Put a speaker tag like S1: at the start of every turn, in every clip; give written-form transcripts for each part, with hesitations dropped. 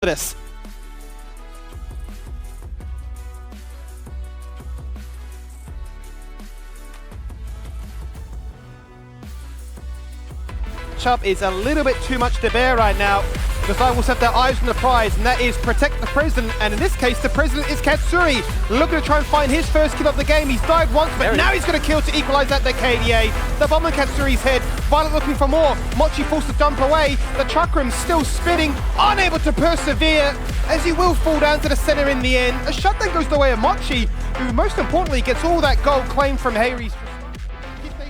S1: Bliss. Chubb is a little bit too much to bear right now. The Rivals have their eyes on the prize, and that is protect the president. And in this case, the president is Katsuri, looking to try and find his first kill of the game. He's died once, but now he's going to kill to equalize that KDA. The bomb on Katsuri's head. Violet looking for more. Mochi forced to jump away. The Chakram's still spinning, unable to persevere, as he will fall down to the center in the end. A shutdown goes the way of Mochi, who most importantly gets all that gold claimed from Harry's.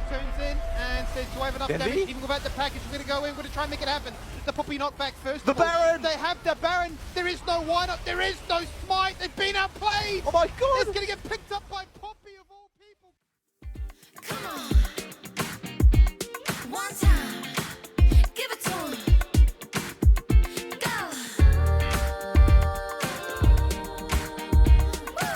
S1: Turns in and says, do I have enough damage? Even without the package, we're going to go in, we're going to try and make it happen. The Poppy knockback first.
S2: The Baron!
S1: They have the Baron. There is no why-not. There is no smite. They've been outplayed.
S2: Oh my god!
S1: It's going to get picked up by Poppy of all people.
S3: Come on. One time. Give it to him. Go. Woo.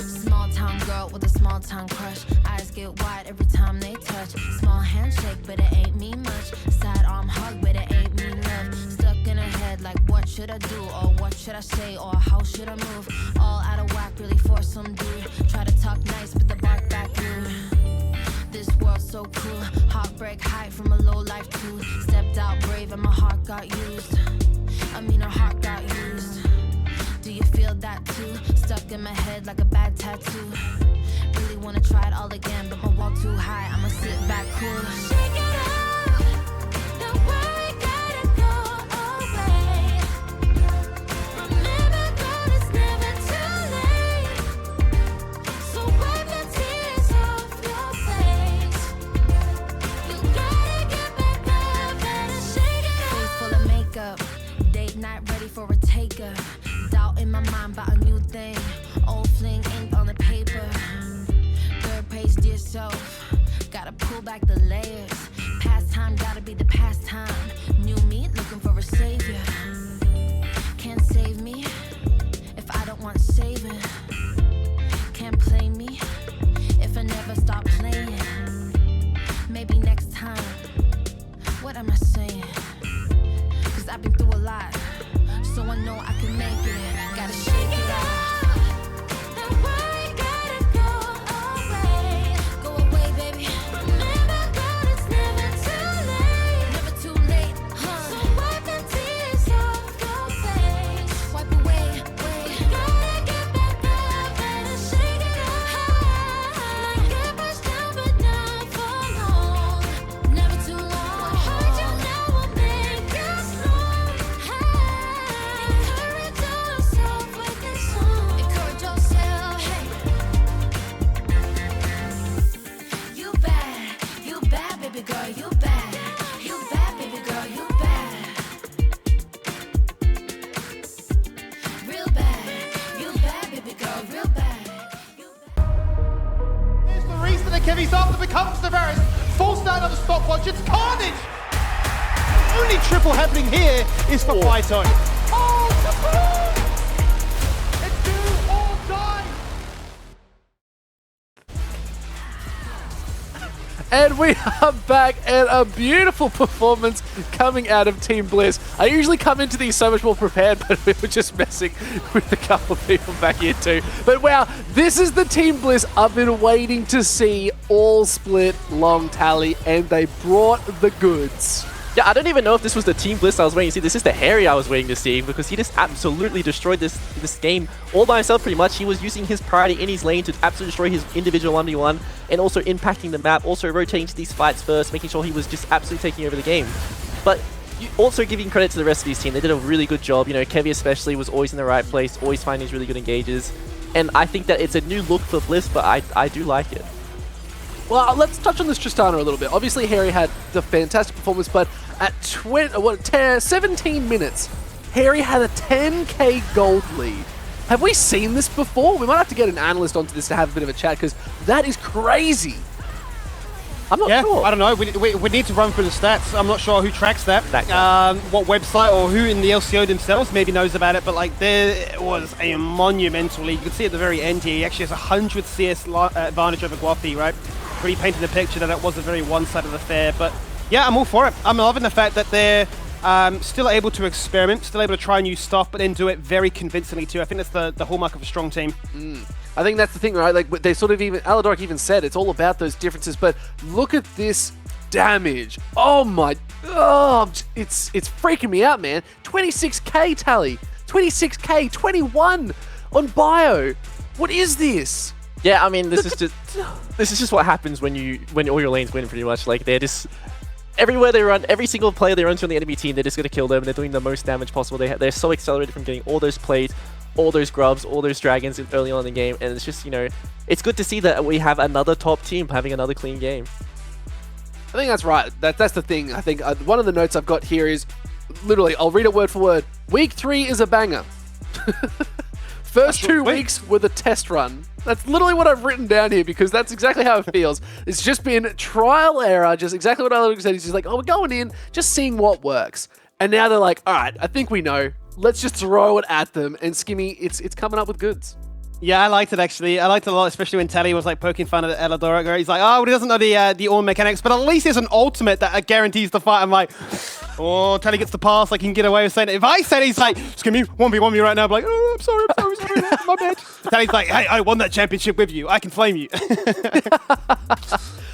S3: Small town girl with a small town crush. Eyes get wide every time they touch. Small handshake, but it ain't mean much. Side arm hug, but it ain't mean love. Stuck in her head like what should I do? Or what should I say? Or how should I move? All out of whack, really for some dude. Try to talk nice, but the bark back rude. This world's so cool. Heartbreak high from a low life too. Stepped out brave and my heart got used. I mean her heart got used. Do you feel that too? Stuck in my head like a bad tattoo. Really wanna try it all again, but my wall too high. I'ma sit back cool. Shake it up. The worry gotta go away. Remember, girl, it's never too late. So wipe the tears off your face. You gotta get back up and shake it up. Face full of makeup. Date night ready for a taker. Doubt in my mind about a new thing. Old fling ink on the paper. Third page, dear self. Gotta pull back the layers. Past time gotta be the past time. New me looking for a savior. Can't save me if I don't want saving. Can't play me if I never stop playing. Maybe next time. What am I saying? Cause I've been through a lot, so I know I can make it. Gotta shake it up. The worry gotta go away. Go away, baby. Remember, girl, it's never too late. Never too late, huh? So wipe the tears off your face. Wipe away, wait. You gotta get back up and shake it up. Might get pushed down, but not for long. Never too long. What hurt you now will make you strong. Encourage yourself with this song. Encourage yourself, hey. You bad, baby girl, you bad. You bad, baby girl, you bad. Real bad, you bad, baby girl, real bad. You bad.
S1: Here's the reason that Kevy's after becomes the Varus. Forced out of the stopwatch. It's carnage. Only triple happening here is for Phyto. Oh, it's do or die.
S4: And we are back, and a beautiful performance coming out of Team Bliss. I usually come into these so much more prepared, but we were just messing with a couple of people back here too. But wow, this is the Team Bliss I've been waiting to see all split long tally, and they brought the goods.
S2: Yeah, I don't even know if this was the Team Bliss I was waiting to see. This is the Harry I was waiting to see, because he just absolutely destroyed this game all by himself pretty much. He was using his priority in his lane to absolutely destroy his individual 1v1 and also impacting the map, also rotating to these fights first, making sure he was just absolutely taking over the game. But also giving credit to the rest of his team. They did a really good job. You know, Kevy especially was always in the right place, always finding these really good engages. And I think that it's a new look for Bliss, but I do like it.
S4: Well, let's touch on this Tristana a little bit. Obviously, Harry had the fantastic performance, but at 17 minutes, Harry had a 10k gold lead. Have we seen this before? We might have to get an analyst onto this to have a bit of a chat, because that is crazy. I'm not sure.
S1: I don't know. We need to run through the stats. I'm not sure who tracks that. What website or who in the LCO themselves maybe knows about it, but like there was a monumental lead. You can see at the very end here, he actually has 100 CS advantage over Guapi, right? Really painting the picture that it was a very one-sided affair. But Yeah, I'm all for it. I'm loving the fact that they're still able to experiment, still able to try new stuff, but then do it very convincingly too. I think that's the hallmark of a strong team.
S4: I think that's the thing, right? Like they sort of even Aladoric even said it's all about those differences. But look at this damage. Oh my, it's freaking me out, man. 26k tally, 26k, 21 on Bio. What is this?
S2: Yeah, I mean, this is just what happens when all your lanes win, pretty much. Like, they're just everywhere they run, every single player they run to on the enemy team, they're just gonna kill them. And they're doing the most damage possible. They're so accelerated from getting all those plays, all those grubs, all those dragons early on in the game, and it's just, you know, it's good to see that we have another top team having another clean game.
S4: I think that's right. That's the thing. I think one of the notes I've got here is literally, I'll read it word for word. Week 3 is a banger. First 2 weeks were the test run. That's literally what I've written down here because that's exactly how it feels. It's just been trial error, just exactly what Alex said. He's just like, oh, we're going in, just seeing what works. And now they're like, all right, I think we know. Let's just throw it at them. And Skimmy, it's coming up with goods.
S1: Yeah, I liked it actually. I liked it a lot, especially when Tally was like poking fun at Eladoric. He's like, oh, but he doesn't know the Ornn mechanics, but at least there's an ultimate that guarantees the fight. I'm like, oh, Tally gets the pass, like he can get away with saying it. If I said he's like, Skimmy, 1v1 me right now, I'm like, oh, I'm sorry, my bad. Tally's like, hey, I won that championship with you. I can flame you.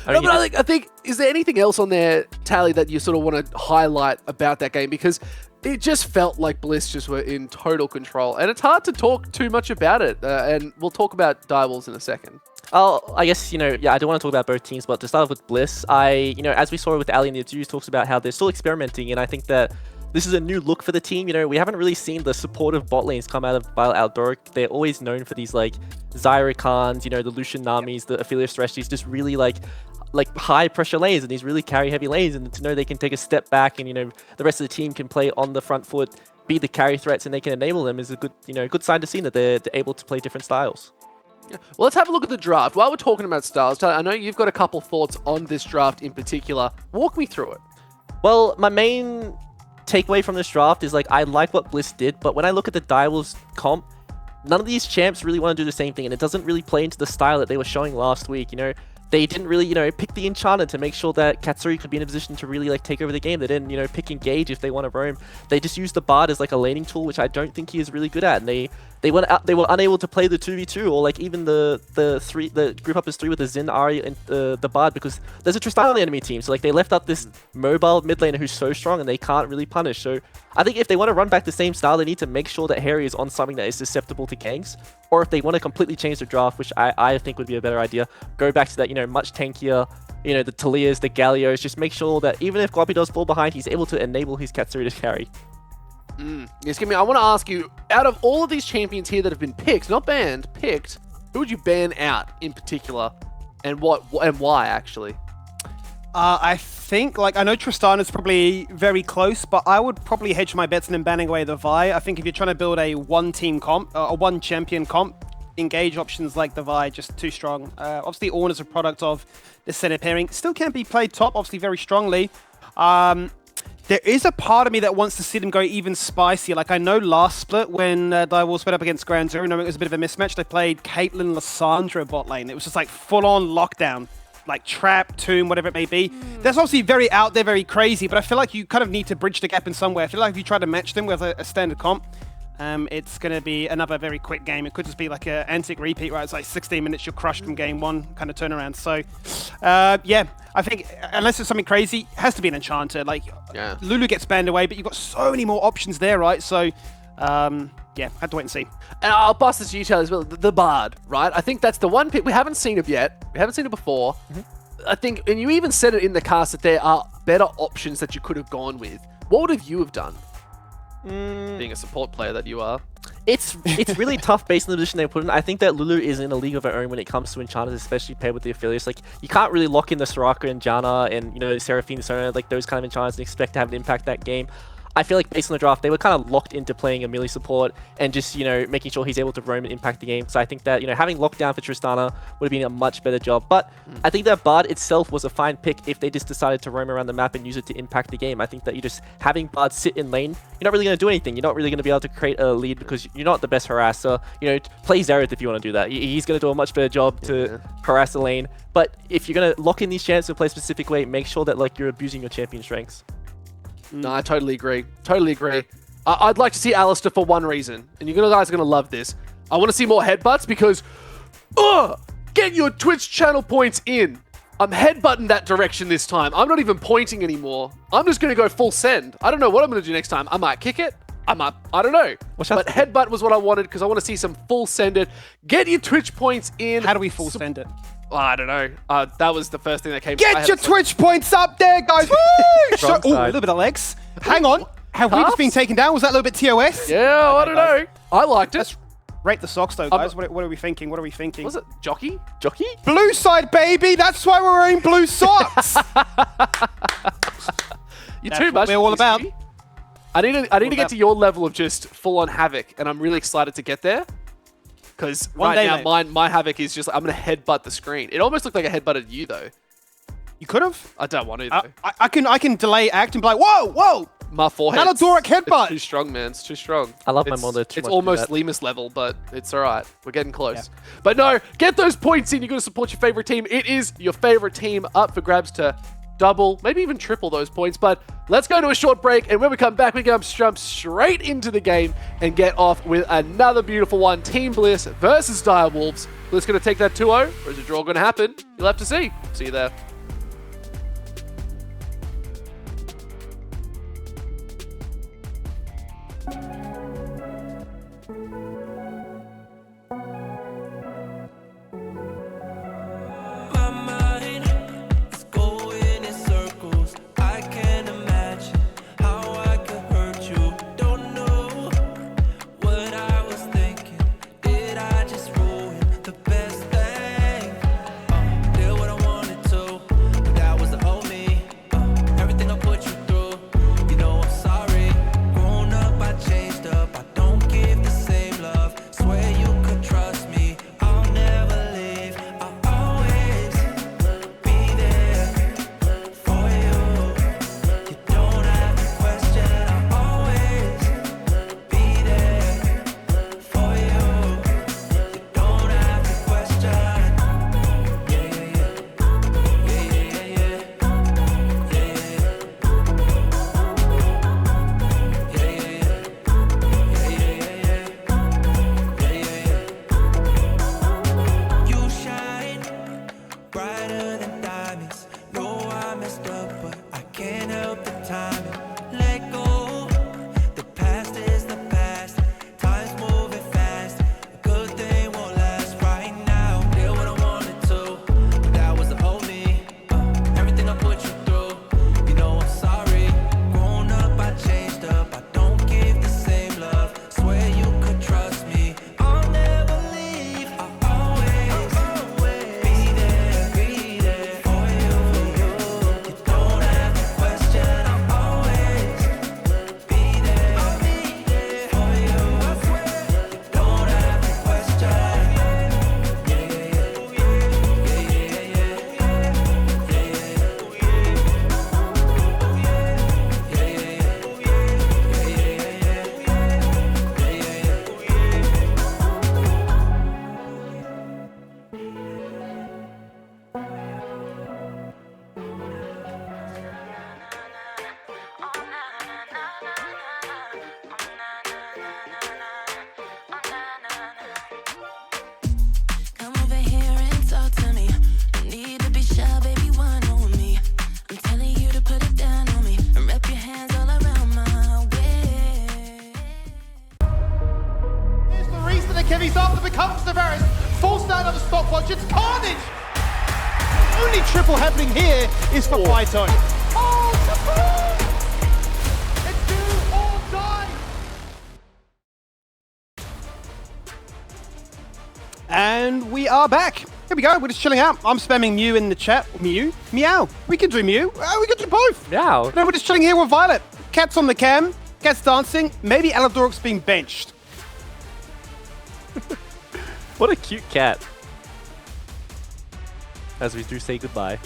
S4: No, but I think, is there anything else on there, Tally, that you sort of want to highlight about that game? Because it just felt like Bliss just were in total control. And it's hard to talk too much about it. And we'll talk about Direwolves in a second.
S2: I guess, you know, yeah, I do want to talk about both teams, but to start off with Bliss, you know, as we saw with Ali in the interviews, talks about how they're still experimenting, and I think that this is a new look for the team. You know, we haven't really seen the supportive bot lanes come out of Aladoric. They're always known for these, like, Zyra Khans, you know, the Lucian Namis, the Aphelios Threshties, just really, like high pressure lanes and these really carry heavy lanes, and to know they can take a step back and, you know, the rest of the team can play on the front foot, be the carry threats, and they can enable them is a good, you know, good sign to see that they're able to play different styles.
S4: Yeah. Well, let's have a look at the draft. While we're talking about styles, I know you've got a couple thoughts on this draft in particular. Walk me through it.
S2: Well, my main takeaway from this draft is, like, I like what Bliss did, but when I look at the Direwolves comp, none of these champs really want to do the same thing, and it doesn't really play into the style that they were showing last week. You know, they didn't really, you know, pick the Enchanter to make sure that Katsuri could be in a position to really, like, take over the game. They didn't, you know, pick Engage if they want to roam. They just used the Bard as, like, a laning tool, which I don't think he is really good at. And they were unable to play the 2v2 or, like, even the group up as 3 with the Xin, Ahri, and the Bard, because there's a Tristana on the enemy team. So, like, they left out this mobile mid laner who's so strong and they can't really punish. So I think if they want to run back the same style, they need to make sure that Harry is on something that is susceptible to ganks. Or if they want to completely change the draft, which I think would be a better idea, go back to that, you know, much tankier, you know, the Talias, the Gallios. Just make sure that even if Guapi does fall behind, he's able to enable his Katsuri to carry.
S4: Yes, give me. I want to ask you, out of all of these champions here that have been picked, not banned, picked, who would you ban out in particular, and what and why actually?
S1: I think, like, I know Tristana's probably very close, but I would probably hedge my bets and then banning away the Vi. I think if you're trying to build a one-team comp, a one-champion comp, Engage options like the Vi just too strong. Obviously, Ornn is a product of the center pairing. Still can't be played top, obviously, very strongly. There is a part of me that wants to see them go even spicier. Like, I know last split when Direwolves went up against Grand Zero, knowing it was a bit of a mismatch, they played Caitlyn Lissandra bot lane. It was just like full-on lockdown. Like trap, tomb, whatever it may be. That's obviously very out there, very crazy, but I feel like you kind of need to bridge the gap in some way. I feel like if you try to match them with a standard comp, it's going to be another very quick game. It could just be like an antic repeat, right? It's like 16 minutes, you're crushed from game one kind of turnaround. So, yeah, I think unless it's something crazy, it has to be an Enchanter. Like,
S4: yeah.
S1: Lulu gets banned away, but you've got so many more options there, right? So, yeah, have to wait and see.
S4: And I'll bust this to you, Charlie, as well. The Bard, right? I think that's the one pick. We haven't seen it yet. We haven't seen it before. I think, and you even said it in the cast, that there are better options that you could have gone with. What would you have done? Being a support player that you are.
S2: It's really tough based on the position they put in. I think that Lulu is in a league of her own when it comes to enchanters, especially paired with the affiliates. Like, you can't really lock in the Soraka and Janna and, you know, Seraphine, Sona, like those kind of enchanters and expect to have an impact that game. I feel like based on the draft, they were kind of locked into playing a melee support and just, you know, making sure he's able to roam and impact the game. So I think that, you know, having lockdown for Tristana would have been a much better job. But I think that Bard itself was a fine pick if they just decided to roam around the map and use it to impact the game. I think that you just having Bard sit in lane, you're not really going to do anything. You're not really going to be able to create a lead because you're not the best harasser. You know, play Xerath if you want to do that. He's going to do a much better job to harass the lane. But if you're going to lock in these champs and play a specific way, make sure that like you're abusing your champion strengths.
S4: No, I totally agree. Totally agree. I'd like to see Alistair for one reason, and you guys are going to love this. I want to see more headbutts because, get your Twitch channel points in. I'm headbutting that direction this time. I'm not even pointing anymore. I'm just going to go full send. I don't know what I'm going to do next time. I might kick it. I don't know. But headbutt was what I wanted because I want to see some full send it. Get your Twitch points in.
S1: How do we full send it?
S4: I don't know. That was the first thing that came.
S1: Get your Twitch points up there, guys! Woo! So, a little bit of legs. Hang on. Have we just been taken down? Was that a little bit TOS?
S4: Yeah, I don't know. I liked it.
S1: Let's rate the socks, though, guys. What are we thinking? What are we thinking?
S4: Was it jockey?
S2: Jockey?
S1: Blue side, baby! That's why we're wearing blue socks!
S4: You're too much.
S1: We're all about.
S4: I need to get to your level of just full-on Havoc, and I'm really excited to get there. Because right now, my Havoc is just, I'm going to headbutt the screen. It almost looked like I headbutted you, though.
S1: You could have.
S4: I don't want to, though.
S1: I can delay act and be like, whoa!
S4: My forehead.
S1: Aladoric headbutt!
S4: It's too strong, man. It's too strong.
S2: I love my mother too
S4: It's
S2: much
S4: almost
S2: to do
S4: Lemus level, but it's all right. We're getting close. Yeah. But no, get those points in. You're going to support your favorite team. It is your favorite team up for grabs to double, maybe even triple those points. But let's go to a short break, and when we come back, we're going to jump straight into the game and get off with another beautiful one. Team Bliss versus Dire Wolves. Bliss going to take that 2-0, or is a draw going to happen? You'll have to see. See you there.
S1: He's after becomes the Varus. Falls down on the stopwatch. It's carnage. Only triple happening here is for Phyto. Oh, triple! It's do or die. And we are back. Here we go. We're just chilling out. I'm spamming Mew in the chat. Mew? Meow. We can do Mew. We can do both.
S2: Meow.
S1: No, we're just chilling here with Violet. Cat's on the cam. Cat's dancing. Maybe Aladoric's being benched.
S2: What a cute cat. As we do say goodbye.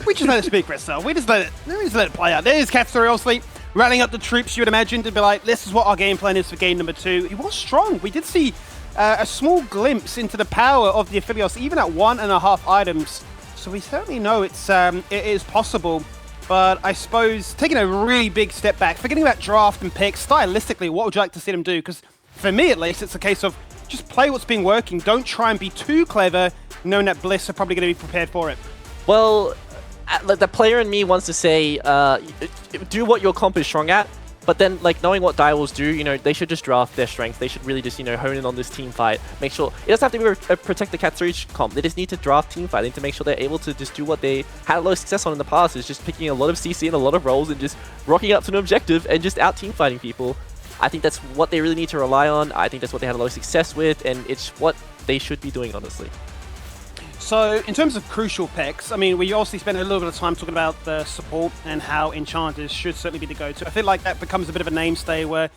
S1: We just let it speak for itself. We just let it play out. There's Katsuri, obviously rallying up the troops, you would imagine, to be like, this is what our game plan is for game number 2. It was strong. We did see a small glimpse into the power of the Aphelios, even at 1.5 items. So we certainly know it is possible. But I suppose taking a really big step back, forgetting about draft and picks, stylistically, what would you like to see them do? Because for me, at least, it's a case of just play what's been working. Don't try and be too clever, knowing that Bliss are probably going to be prepared for it.
S2: Well, the player in me wants to say, do what your comp is strong at, but then, like, knowing what Direwolves do, you know, they should just draft their strength. They should really just, you know, hone in on this team fight. Make sure, it doesn't have to be a protect the Katsuri comp. They just need to draft team fight. They need to make sure they're able to just do what they had a lot of success on in the past, is just picking a lot of CC and a lot of roles and just rocking up to an objective and just out team fighting people. I think that's what they really need to rely on. I think that's what they had a lot of success with, and it's what they should be doing, honestly.
S1: So, in terms of crucial picks, I mean, we obviously spent a little bit of time talking about the support and how Enchanters should certainly be the go-to. I feel like that becomes a bit of a mainstay where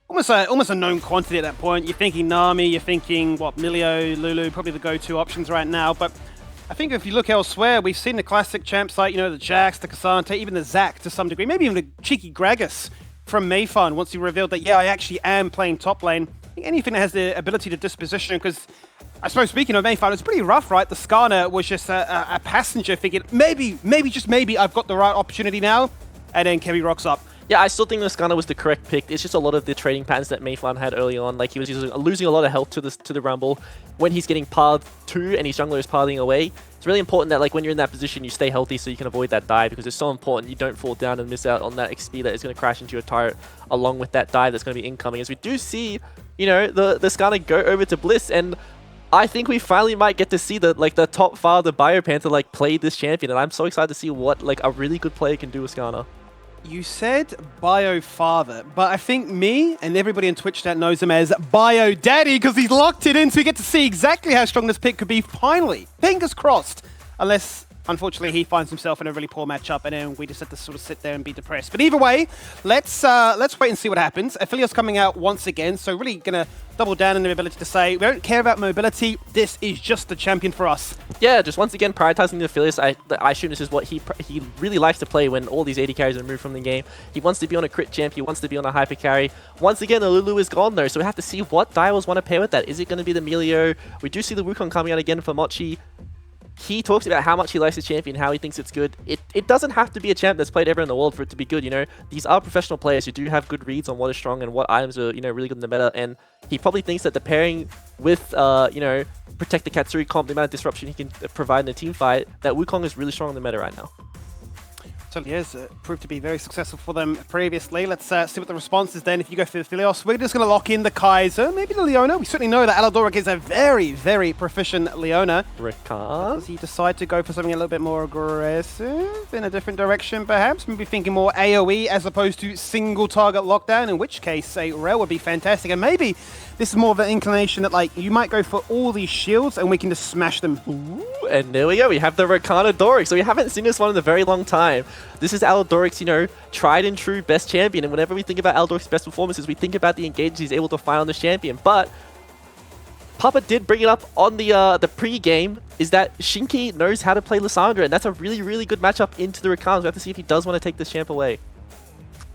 S1: almost a known quantity at that point. You're thinking Nami, you're thinking, what, Milio, Lulu, probably the go-to options right now. But I think if you look elsewhere, we've seen the classic champs like, you know, the Jax, the Cassante, even the Zac to some degree, maybe even the cheeky Gragas from Mayfun once he revealed that, yeah, I actually am playing top lane. I think anything that has the ability to disposition, because I suppose speaking of Mayfun, it's pretty rough, right? The Skarner was just a passenger thinking, maybe, just maybe I've got the right opportunity now, and then Kemi rocks up.
S2: Yeah, I still think the Skarner was the correct pick. It's just a lot of the trading patterns that Mayfun had early on. Like, he was losing a lot of health to the Rumble. When he's getting parred too and his jungler is parring away, it's really important that, like, when you're in that position, you stay healthy so you can avoid that dive, because it's so important you don't fall down and miss out on that XP that is going to crash into your turret along with that dive that's going to be incoming. As we do see, you know, the Skarner go over to Bliss, and I think we finally might get to see the top father Biopanther like play this champion, and I'm so excited to see what like a really good player can do with Skarner.
S1: You said Bio Father, but I think me and everybody on Twitch that knows him as Bio Daddy, because he's locked it in, so we get to see exactly how strong this pick could be finally. Fingers crossed. Unless, unfortunately, he finds himself in a really poor matchup, and then we just have to sort of sit there and be depressed. But either way, let's wait and see what happens. Aphelios coming out once again, so really gonna double down on their ability to say, we don't care about mobility, this is just the champion for us.
S2: Yeah, just once again prioritizing the Aphelios. I assume this is what he really likes to play when all these AD carries are removed from the game. He wants to be on a crit champ, he wants to be on a hyper carry. Once again, the Lulu is gone though, so we have to see what Direwolves want to pair with that. Is it going to be the Melio? We do see the Wukong coming out again for Mochi. He talks about how much he likes the champion, how he thinks it's good. It doesn't have to be a champ that's played everywhere in the world for it to be good, you know. These are professional players who do have good reads on what is strong and what items are, you know, really good in the meta. And he probably thinks that the pairing with, you know, protect the Katsuri comp, the amount of disruption he can provide in a team fight, that Wukong is really strong in the meta right now.
S1: Certainly is. Proved to be very successful for them previously. Let's see what the response is then. If you go for the Aphelios, we're just going to lock in the Kaiser, maybe the Leona. We certainly know that Aladoric is a very, very proficient Leona.
S2: Ricard?
S1: Does he decide to go for something a little bit more aggressive in a different direction, perhaps? Maybe thinking more AoE as opposed to single target lockdown, in which case a Rel would be fantastic. And maybe this is more of an inclination that, like, you might go for all these shields and we can just smash them.
S2: Ooh, and there we go. We have the Rakana Doric. So we haven't seen this one in a very long time. This is Aladoric's, you know, tried and true best champion. And whenever we think about Aladoric's best performances, we think about the engagements he's able to find on this champion. But Papa did bring it up on the pre-game, is that Shinky knows how to play Lissandra, and that's a really, really good matchup into the Rakans. We have to see if he does want to take this champ away.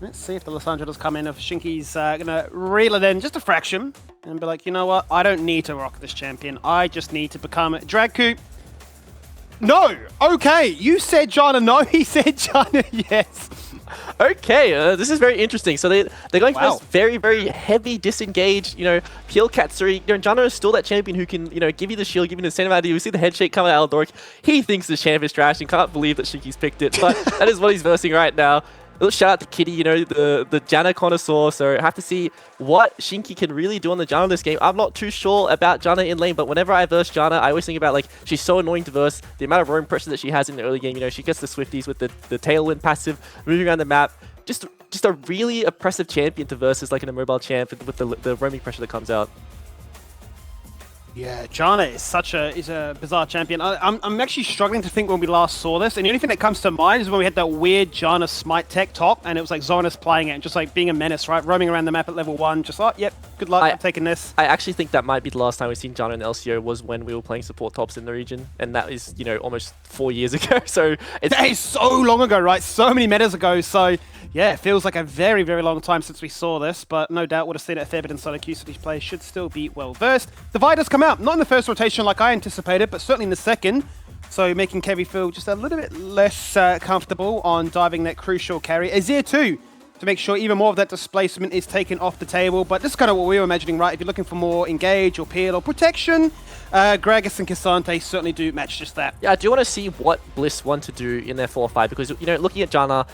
S1: Let's see if the Lissandra does come in, if Shinky's going to reel it in just a fraction and be like, you know what, I don't need to rock this champion. I just need to become Dragcoop. No! Okay, you said Jana no, he said Jana yes.
S2: Okay, this is very interesting. So they're going for
S1: Wow.
S2: this very, very heavy disengage, you know, kill Katsuri. You know, Jana is still that champion who can, you know, give you the shield, give you the incentive idea. We see the head shake coming out of Aladoric. He thinks the champ is trash and can't believe that Shinky's picked it, but that is what he's versing right now. A little shout out to Kitty, you know, the Janna connoisseur. So I have to see what Shinky can really do on the Janna in this game. I'm not too sure about Janna in lane, but whenever I verse Janna, I always think about, like, she's so annoying to verse. The amount of roam pressure that she has in the early game, you know, she gets the Swifties with the tailwind passive, moving around the map. Just a really oppressive champion to versus, like, an immobile champ with the roaming pressure that comes out.
S1: Yeah, Jana is such a bizarre champion. I'm actually struggling to think when we last saw this, and the only thing that comes to mind is when we had that weird Jana smite tech top, and it was like Zonas playing it, and just like being a menace, right? Roaming around the map at level 1, just like, yep, good luck, I'm taking this.
S2: I actually think that might be the last time we've seen Jana in LCO was when we were playing support tops in the region, and that is, you know, almost 4 years ago. So
S1: That is so long ago, right? So many metas ago. So yeah, it feels like a very, very long time since we saw this, but no doubt would have seen it a fair bit inside of Q, so these players should still be well versed. Divider's come out, not in the first rotation like I anticipated, but certainly in the second. So making Kevy feel just a little bit less comfortable on diving that crucial carry. Azir too, to make sure even more of that displacement is taken off the table. But this is kind of what we were imagining, right? If you're looking for more engage or peel or protection, Gragas and Cassante certainly do match just that.
S2: yeah, I do want to see what Bliss want to do in their 4-5 because, you know, looking at Jana,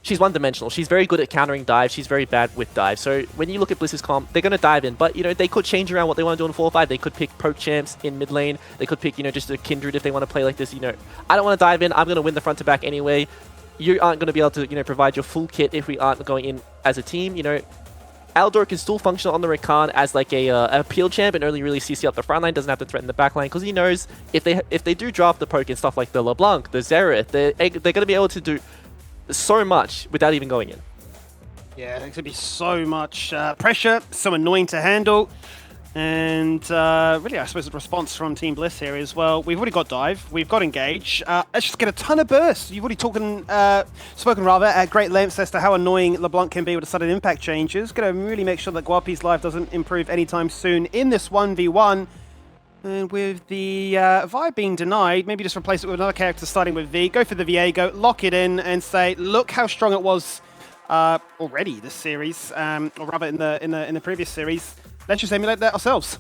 S2: she's one-dimensional. She's very good at countering dives. She's very bad with dives. So when you look at Bliss's comp, they're going to dive in. But, you know, they could change around what they want to do in 4-5. They could pick pro champs in mid lane. They could pick, you know, just a Kindred if they want to play like this. You know, I don't want to dive in. I'm going to win the front to back anyway. You aren't going to be able to, you know, provide your full kit if we aren't going in as a team. You know, Aldor can still function on the Rakan as like a peel champ and only really CC up the front line, doesn't have to threaten the back line because he knows if they do draft the poke and stuff like the LeBlanc, the Xerath, they're going to be able to do so much without even going in.
S1: Yeah, there's going to be so much pressure, so annoying to handle. And really, I suppose the response from Team Bliss here is, well, we've already got dive, we've got engage. Let's just get a ton of bursts. You've already spoken rather at great lengths as to how annoying LeBlanc can be with the sudden impact changes. Going to really make sure that Guapi's life doesn't improve anytime soon in this 1v1. And with the vibe being denied, maybe just replace it with another character starting with V. Go for the Viego, lock it in, and say, look how strong it was already this series, or rather in the previous series. Let's just emulate that ourselves.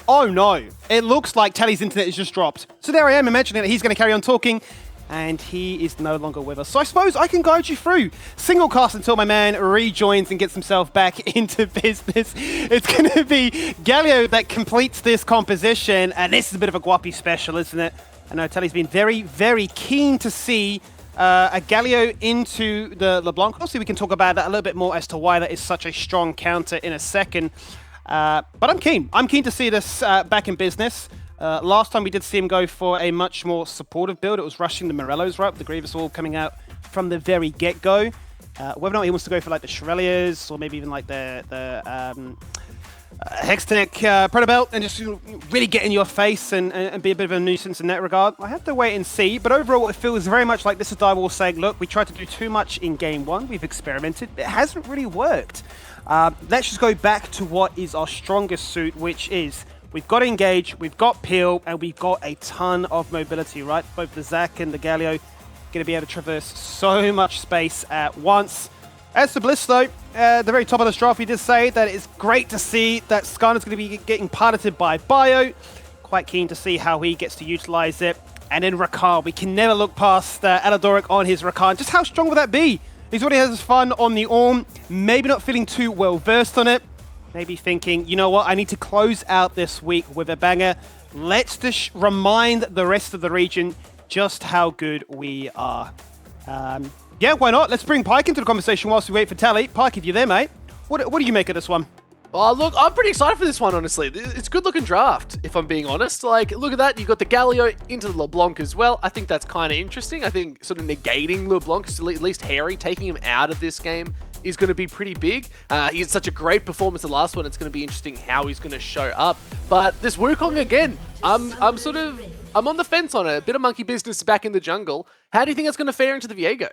S1: Oh no, it looks like Tally's internet has just dropped. So there I am imagining that he's going to carry on talking, and he is no longer with us. So I suppose I can guide you through. Single cast until my man rejoins and gets himself back into business. It's going to be Galio that completes this composition, and this is a bit of a Guapi special, isn't it? I know Tally's been very, very keen to see a Galio into the LeBlanc. Obviously, we can talk about that a little bit more as to why that is such a strong counter in a second. But I'm keen. I'm keen to see this back in business. Last time we did see him go for a much more supportive build. It was rushing the Morellos, right? With the Grievous all coming out from the very get-go. Whether or not he wants to go for like the Shurelias or maybe even like the Hextech Protobelt and just really get in your face and be a bit of a nuisance in that regard. I have to wait and see, but overall it feels very much like this is Direwolf saying, look, we tried to do too much in game one, we've experimented, it hasn't really worked. Let's just go back to what is our strongest suit, which is we've got Engage, we've got Peel, and we've got a ton of mobility, right? Both the Zac and the Galio going to be able to traverse so much space at once. As to Bliss, though, at the very top of this draft, we did say that it's great to see that Skarner's going to be getting piloted by Bio. Quite keen to see how he gets to utilize it. And then Rakan, we can never look past Aladoric on his Rakan. Just how strong would that be? He's already has his fun on the Orm, maybe not feeling too well versed on it. Maybe thinking, you know what, I need to close out this week with a banger. Let's just remind the rest of the region just how good we are. Yeah, why not? Let's bring Pike into the conversation whilst we wait for Tally. Pike, if you're there, mate, what do you make of this one?
S4: Oh, look, I'm pretty excited for this one, honestly. It's a good-looking draft, if I'm being honest. Like, look at that. You've got the Galio into the LeBlanc as well. I think that's kind of interesting. I think sort of negating LeBlanc, at least Harry, taking him out of this game is going to be pretty big. He had such a great performance the last one. It's going to be interesting how he's going to show up. But this Wukong again, I'm on the fence on it. A bit of monkey business back in the jungle. How do you think that's going to fare into the Viego?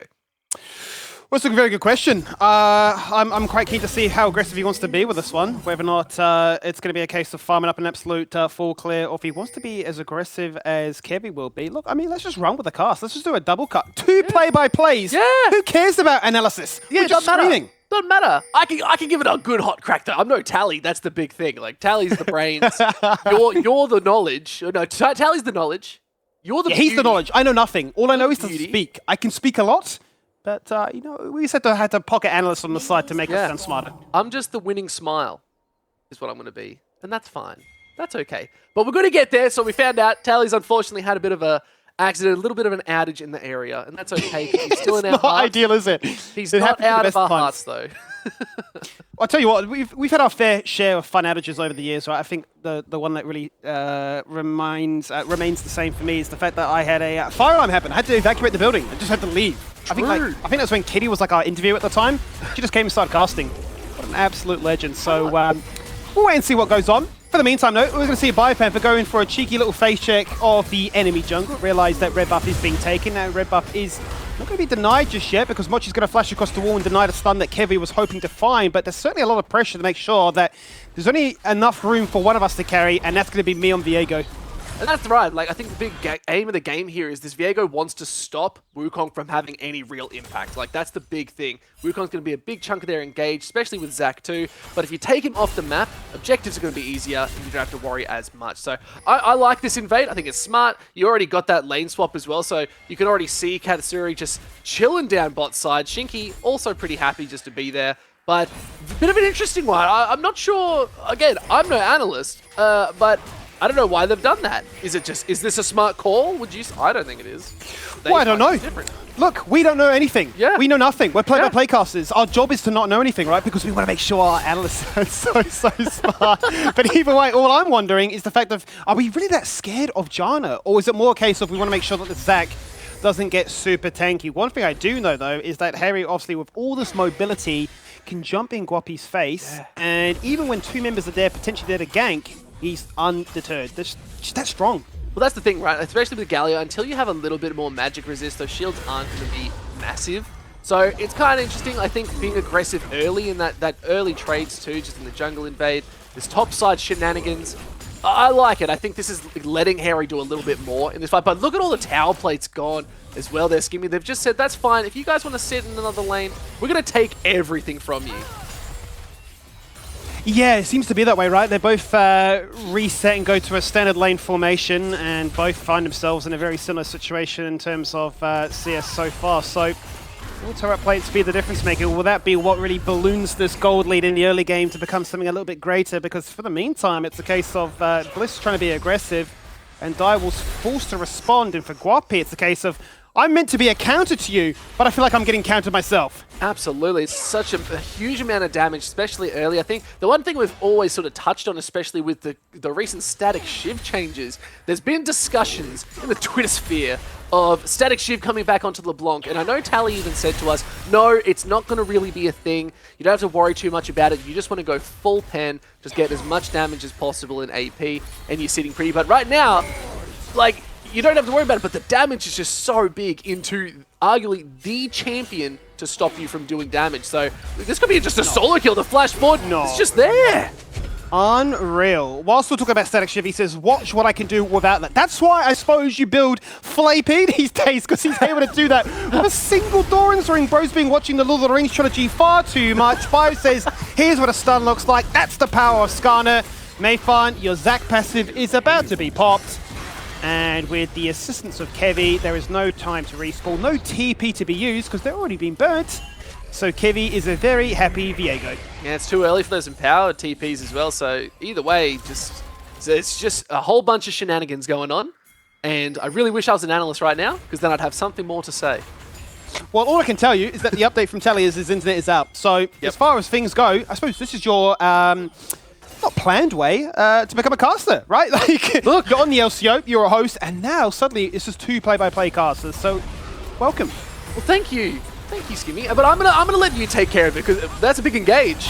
S1: Well, it's a very good question. I'm quite keen to see how aggressive he wants to be with this one. Whether or not it's going to be a case of farming up an absolute full clear, or if he wants to be as aggressive as Kevy will be. Look, I mean, let's just run with the cast. Let's just do a double cut. Two play-by-plays.
S4: Yeah.
S1: Who cares about analysis?
S4: Yeah,
S1: We're just screaming.
S4: Doesn't matter. I can give it a good hot crack though. I'm no Tally. That's the big thing. Like Tally's the brains. you're the knowledge. No, Tally's the knowledge. You're the
S1: he's the
S4: beauty.
S1: knowledge. I know nothing. All I know is to
S4: Beauty.
S1: speak. I can speak a lot, but you know, we just had to pocket analysts on the side to make us sound smarter.
S4: I'm just the winning smile, is what I'm going to be, and that's fine. That's okay. But we're going to get there. So we found out Tally's unfortunately had a bit of a accident, a little bit of an outage in the area, and that's okay. 'Cause he's still in our
S1: Not
S4: hearts.
S1: ideal, is it?
S4: He's
S1: It
S4: not
S1: happens at the
S4: out of
S1: best
S4: our
S1: times.
S4: hearts, though.
S1: I'll tell you what, we've had our fair share of fun outages over the years, right? I think the one that really remains the same for me is the fact that I had a fire alarm happen. I had to evacuate the building. I just had to leave. I think that's when Kitty was like our interview at the time. She just came and started casting. What an absolute legend. So we'll wait and see what goes on. For the meantime, though, we're going to see Biopanther go in for a cheeky little face check of the enemy jungle. Realise that red buff is being taken. Now red buff is not going to be denied just yet because Mochi's going to flash across the wall and deny the stun that Kevy was hoping to find. But there's certainly a lot of pressure to make sure that there's only enough room for one of us to carry, and that's going to be me on Viego.
S4: And that's right. Like, I think the big aim of the game here is this Viego wants to stop Wukong from having any real impact. Like, that's the big thing. Wukong's going to be a big chunk of their engage, especially with Zac too. But if you take him off the map, objectives are going to be easier and you don't have to worry as much. So I like this invade. I think it's smart. You already got that lane swap as well. So you can already see Katsuri just chilling down bot side. Shinky also pretty happy just to be there. But a bit of an interesting one. I'm not sure. Again, I'm no analyst, but I don't know why they've done that. Is this a smart call? Would you? I don't think it is.
S1: Well, I don't know. Look, we don't know anything.
S4: Yeah.
S1: We know nothing. We're play-by-play casters. Our job is to not know anything, right? Because we want to make sure our analysts are so smart. But either way, all I'm wondering is the fact of, are we really that scared of Janna? Or is it more a case of we want to make sure that the Zac doesn't get super tanky? One thing I do know, though, is that Harry, obviously, with all this mobility, can jump in Guapi's face. And even when two members are there, potentially there to gank, he's undeterred. That's strong.
S4: Well, that's the thing, right? Especially with Galio, until you have a little bit more magic resist, those shields aren't going to be massive. So it's kind of interesting, I think, being aggressive early in that early trades too, just in the jungle invade. This topside shenanigans. I like it. I think this is letting Harry do a little bit more in this fight. But look at all the tower plates gone as well there, Skimmy. They've just said, that's fine. If you guys want to sit in another lane, we're going to take everything from you.
S1: Yeah, it seems to be that way, right? They both reset and go to a standard lane formation, and both find themselves in a very similar situation in terms of CS so far. So, will turret plates be the difference maker? Will that be what really balloons this gold lead in the early game to become something a little bit greater? Because for the meantime, it's a case of Bliss trying to be aggressive, and Direwolf's forced to respond, and for Guapi, it's a case of, I'm meant to be a counter to you, but I feel like I'm getting countered myself.
S4: Absolutely. It's such a huge amount of damage, especially early. I think the one thing we've always sort of touched on, especially with the recent Static Shiv changes, there's been discussions in the Twitter sphere of Static Shiv coming back onto LeBlanc. And I know Tally even said to us, no, it's not going to really be a thing. You don't have to worry too much about it. You just want to go full pen, just get as much damage as possible in AP, and you're sitting pretty. But right now, like, you don't have to worry about it, but the damage is just so big into arguably the champion to stop you from doing damage. So this could be just a solo kill. The flash forward, it's just there.
S1: Unreal. Whilst we're talking about Static Shiv, he says, watch what I can do without that. That's why I suppose you build Full AP these days, because he's able to do that with a single Doran's ring. Bro's been watching the Lord of the Rings trilogy far too much. Bio says, here's what a stun looks like. That's the power of Skarner. Mayfan, your Zac passive is about to be popped. And with the assistance of Kevy, there is no time to respawn, no TP to be used because they're already been burnt. So Kevy is a very happy Viego.
S4: Yeah, it's too early for those empowered TPs as well. So either way, it's just a whole bunch of shenanigans going on. And I really wish I was an analyst right now because then I'd have something more to say.
S1: Well, all I can tell you is that the update from Tally is his internet is out. So as far as things go, I suppose this is your not planned way to become a caster, right? Like, look, you're on the LCO, you're a host, and now suddenly it's just two play-by-play casters. So, welcome.
S4: Well, thank you, Skimmy. But I'm gonna let you take care of it because that's a big engage.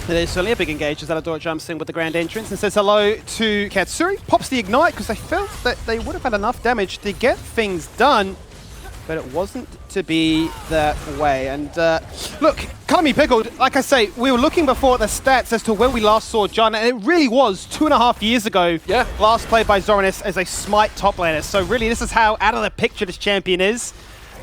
S1: It is certainly a big engage as Alador jumps in with the grand entrance and says hello to Katsuri. Pops the ignite because they felt that they would have had enough damage to get things done. But it wasn't to be that way. And look, color me pickled. Like I say, we were looking before at the stats as to when we last saw John, and it really was 2.5 years ago.
S4: Yeah.
S1: Last played by Zoranis as a Smite top laner. So really, this is how out of the picture this champion is.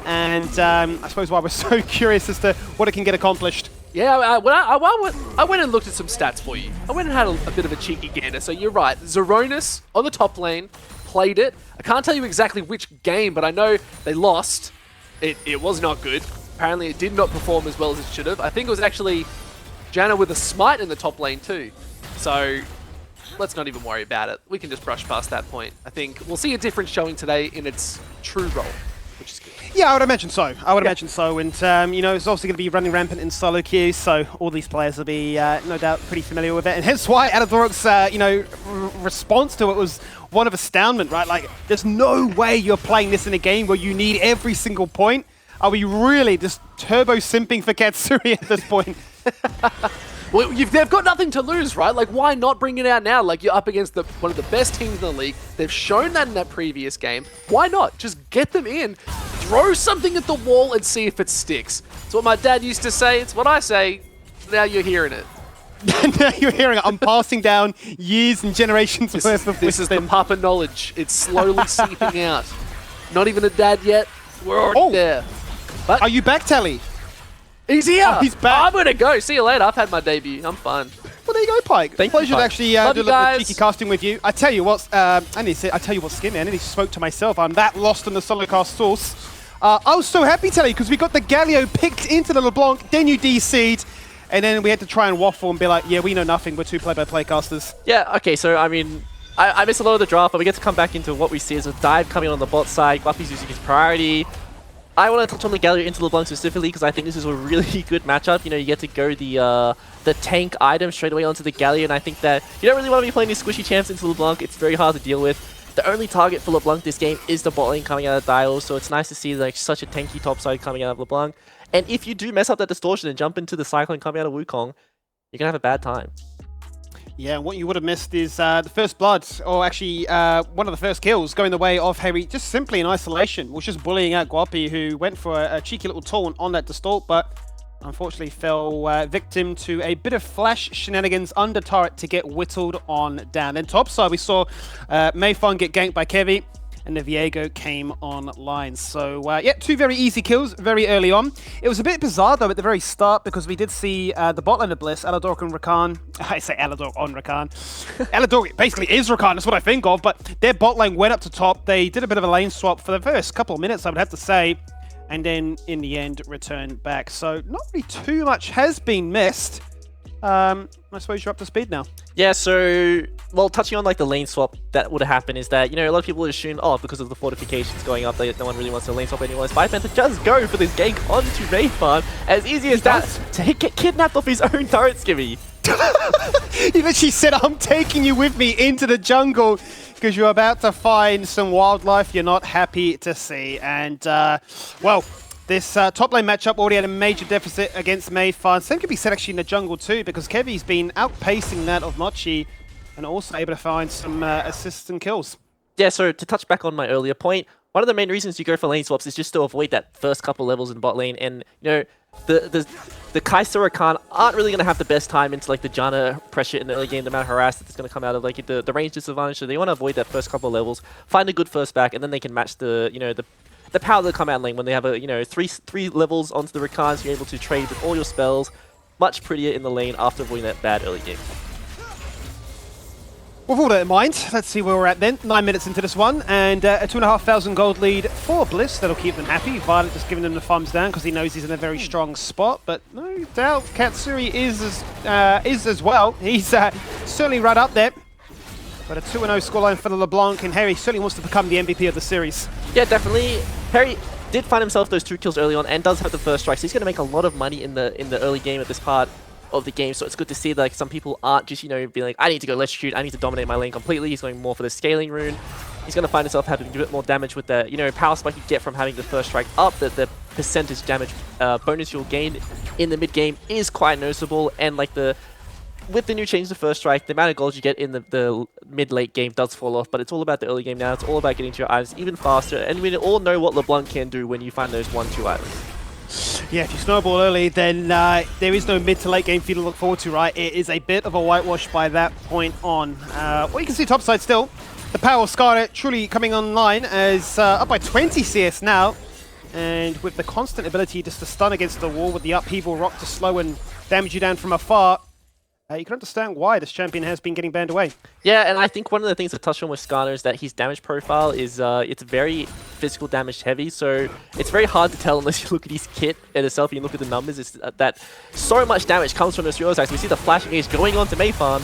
S1: And I suppose why we're so curious as to what it can get accomplished.
S4: Yeah, I went and looked at some stats for you. I went and had a bit of a cheeky gander. So you're right, Zoranis on the top lane, played it. I can't tell you exactly which game, but I know they lost. It was not good. Apparently it did not perform as well as it should have. I think it was actually Janna with a smite in the top lane too. So let's not even worry about it. We can just brush past that point. I think we'll see a different showing today in its true role, which is good.
S1: Yeah, I would imagine so. I would imagine so. And, you know, it's also going to be running rampant in solo queues, so all these players will be, no doubt, pretty familiar with it. And hence why Adadoric's, you know, response to it was one of astoundment, right? Like, there's no way you're playing this in a game where you need every single point. Are we really just turbo simping for Katsuri at this point?
S4: Well, they've got nothing to lose, right? Like, why not bring it out now? Like, you're up against one of the best teams in the league. They've shown that in that previous game. Why not? Just get them in, throw something at the wall, and see if it sticks. It's what my dad used to say. It's what I say. Now you're hearing it.
S1: Now you're hearing it. I'm passing down years and generations worth of
S4: This is the
S1: wisdom.
S4: Papa knowledge. It's slowly seeping out. Not even a dad yet. We're already there. But
S1: Are you back, Tally?
S4: he's here.
S1: Oh, he's back.
S4: I'm gonna go. See you later. I've had my debut. I'm fine.
S1: Well, there you go, Pike.
S2: Thank you,
S1: Pleasure to
S2: Pike.
S1: actually
S4: Love
S1: do a
S4: you
S1: little bit
S4: guys.
S1: of cheeky casting with you. I tell you what, I tell you what, Skin Man. I nearly spoke to myself. I'm that lost in the solo cast source. I was so happy, Tally, because we got the Galio picked into the LeBlanc, then you DC'd, and then we had to try and waffle and be like, yeah, we know nothing. We're two play-by-play casters.
S2: Yeah, okay, so I mean, I missed a lot of the draft, but we get to come back into what we see as a dive coming on the bot side. Guppy's using his priority. I want to touch on the Galio into LeBlanc specifically because I think this is a really good matchup. You know, you get to go the tank item straight away onto the Galio, and I think that you don't really want to be playing these squishy champs into LeBlanc. It's very hard to deal with. The only target for LeBlanc this game is the bot lane coming out of Dial, so it's nice to see like such a tanky top side coming out of LeBlanc. And if you do mess up that distortion and jump into the Cyclone coming out of Wukong, you're going to have a bad time.
S1: Yeah, and what you would have missed is the first blood, or actually one of the first kills, going the way of Harry, just simply in isolation, was just bullying out Guapi, who went for a cheeky little taunt on that distort, but unfortunately fell victim to a bit of flash shenanigans under turret to get whittled on down. Then topside, we saw Mayfun get ganked by Kevy, and the Viego came online. So, yeah, two very easy kills very early on. It was a bit bizarre, though, at the very start, because we did see the bot lane of Bliss, Alador and Rakan. I say Alador on Rakan. Alador basically is Rakan, that's what I think of, but their bot lane went up to top. They did a bit of a lane swap for the first couple of minutes, I would have to say, and then, in the end, returned back. So, not really too much has been missed. I suppose you're up to speed now.
S2: Yeah, so, well, touching on like the lane swap that would have happened is that, you know, a lot of people would assume, oh, because of the fortifications going up, no one really wants to lane swap anymore. Spice Panther just go for this gank onto Mayfarm. As easy as that, to get kidnapped off his own turret, Skivvy.
S1: He literally said, I'm taking you with me into the jungle because you're about to find some wildlife you're not happy to see. And, well, this top lane matchup already had a major deficit against Mayfarm. Same could be said actually in the jungle too, because Kevy's been outpacing that of Mochi and also able to find some assists and kills.
S2: Yeah, so to touch back on my earlier point, one of the main reasons you go for lane swaps is just to avoid that first couple levels in bot lane. And, you know, the Kai'Sa Rakan aren't really going to have the best time into like the Janna pressure in the early game, the amount of harass that's going to come out of like the range disadvantage. So they want to avoid that first couple levels, find a good first back, and then they can match the, you know, the power that come out lane when they have a, you know, three levels onto the Rakan, so you're able to trade with all your spells. Much prettier in the lane after avoiding that bad early game.
S1: With all that in mind, let's see where we're at then. 9 minutes into this one, and a 2,500 gold lead for Bliss. That'll keep them happy. Violet just giving them the thumbs down because he knows he's in a very strong spot. But no doubt, Katsuri is as well. He's certainly right up there. But a 2-0 scoreline for the LeBlanc, and Harry certainly wants to become the MVP of the series.
S2: Yeah, definitely. Harry did find himself those 2 kills early on and does have the first strike, so he's going to make a lot of money in the early game at this part of the game. So it's good to see that like some people aren't just, you know, being like, I need to go let's shoot, I need to dominate my lane completely. He's going more for the scaling rune. He's going to find himself having a bit more damage with the, you know, power spike you get from having the first strike up. The percentage damage bonus you'll gain in the mid game is quite noticeable, and like with the new change to first strike, the amount of gold you get in the mid-late game does fall off, but it's all about the early game now. It's all about getting to your items even faster, and we all know what LeBlanc can do when you find those 1-2 items.
S1: Yeah, if you snowball early, then there is no mid to late game for you to look forward to, right? It is a bit of a whitewash by that point on. Well, you can see topside still. The power of Scarlet truly coming online as up by 20 CS now. And with the constant ability just to stun against the wall with the upheaval rock to slow and damage you down from afar, you can understand why this champion has been getting banned away.
S2: Yeah, and I think one of the things to touch on with Skarner is that his damage profile is it's very physical damage heavy, so it's very hard to tell unless you look at his kit in itself and you look at the numbers. It's that so much damage comes from those Euro attacks. We see the flashing edge going on to Mayfarm,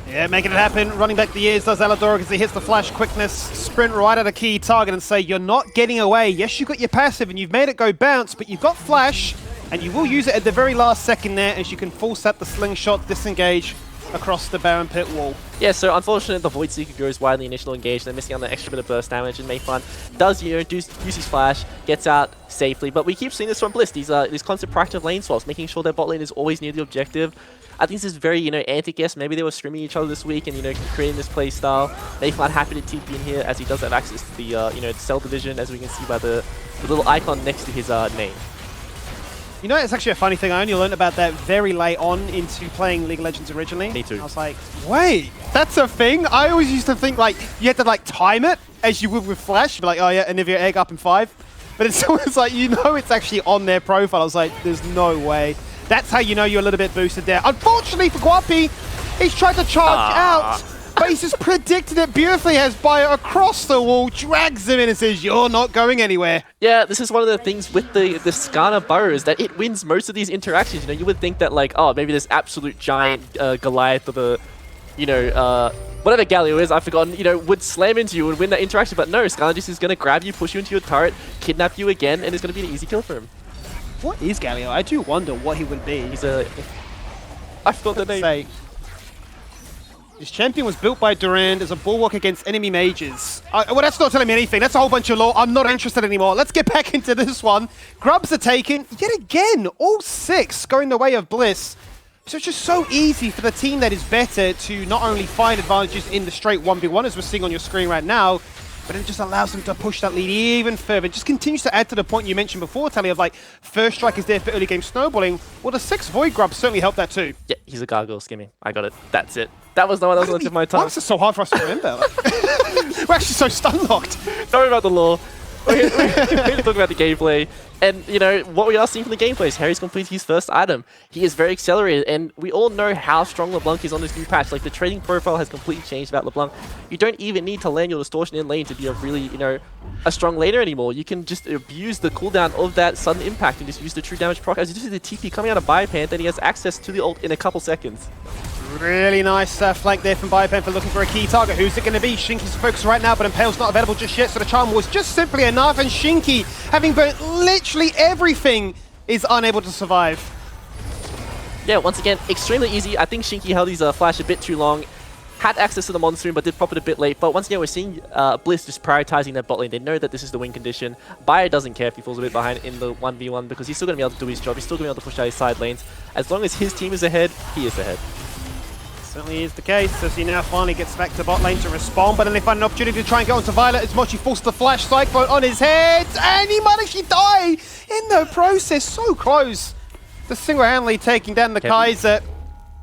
S1: Yeah, making it happen. Running back the years does Alador as he hits the flash quickness, sprint right at a key target and say, you're not getting away. Yes, you got your passive and you've made it go bounce, but you've got flash and you will use it at the very last second there as you can force out the slingshot disengage across the Baron Pit wall.
S2: Yeah, so unfortunately the Void Seeker goes wide in the initial engage, they're missing on the extra bit of burst damage, and Mayfun does, use his flash, gets out safely, but we keep seeing this from Bliss, these constant proactive lane swaps, making sure their bot lane is always near the objective. I think this is very, anti-guess. Maybe they were screaming each other this week and, creating this play style. Mayfun happy to TP in here as he does have access to the, the cell division, as we can see by the little icon next to his name.
S1: It's actually a funny thing. I only learned about that very late on into playing League of Legends originally.
S2: Me too.
S1: I was like, wait, that's a thing? I always used to think, you had to, time it as you would with Flash. You'd be like, oh, yeah, Anivia egg up in 5. But it's always like, it's actually on their profile. I was like, there's no way. That's how you know you're a little bit boosted there. Unfortunately for Guapi, he's tried to charge out, but he's just predicted it beautifully, has Bio across the wall, drags him in and says, you're not going anywhere. Yeah,
S2: this is one of the things with the Skarner Burrows, that it wins most of these interactions. You would think that, maybe this absolute giant Goliath or the, whatever Galio is, I've forgotten, would slam into you and win that interaction. But no, Skarner just is going to grab you, push you into your turret, kidnap you again, and it's going to be an easy kill for him.
S1: What is Galio? I do wonder what he would be.
S2: He's a... I forgot the name.
S1: His champion was built by Durand as a bulwark against enemy mages. Well, that's not telling me anything. That's a whole bunch of lore. I'm not interested anymore. Let's get back into this one. Grubs are taken. Yet again, all 6 going the way of Bliss. So it's just so easy for the team that is better to not only find advantages in the straight 1v1, as we're seeing on your screen right now, but it just allows them to push that lead even further. It just continues to add to the point you mentioned before, Tally, of first strike is there for early game snowballing. Well, the 6 Void Grubs certainly helped that too.
S2: Yeah, he's a gargoyle skimming. I got it. That's it. That was the one that was on the tip of my tongue.
S1: Why is this so hard for us to remember? We're actually so stun-locked.
S2: Sorry about the lore. We're going to talk about the gameplay. And, what we are seeing from the gameplay is Harry's completed his first item. He is very accelerated, and we all know how strong LeBlanc is on this new patch. The trading profile has completely changed about LeBlanc. You don't even need to land your distortion in lane to be a really, a strong laner anymore. You can just abuse the cooldown of that sudden impact and just use the true damage proc. As you see the TP coming out of Biopanther, and he has access to the ult in a couple seconds.
S1: Really nice flank there from Biopanther looking for a key target. Who's it going to be? Shinky's focused right now, but Impale's not available just yet, so the charm was just simply enough, and Shinky, having burnt literally everything, is unable to survive.
S2: Yeah, once again, extremely easy. I think Shinky held his flash a bit too long. Had access to the Monsoon, but did pop it a bit late. But once again, we're seeing Bliss just prioritizing their bot lane. They know that this is the win condition. Bio doesn't care if he falls a bit behind in the 1v1 because he's still going to be able to do his job. He's still going to be able to push out his side lanes. As long as his team is ahead, he is ahead.
S1: Certainly is the case, as he now finally gets back to bot lane to respond, but then they find an opportunity to try and go onto Violet as Mochi forces the flash cyclone on his head, and he might actually die in the process. So close to single-handedly taking down the Kaiser,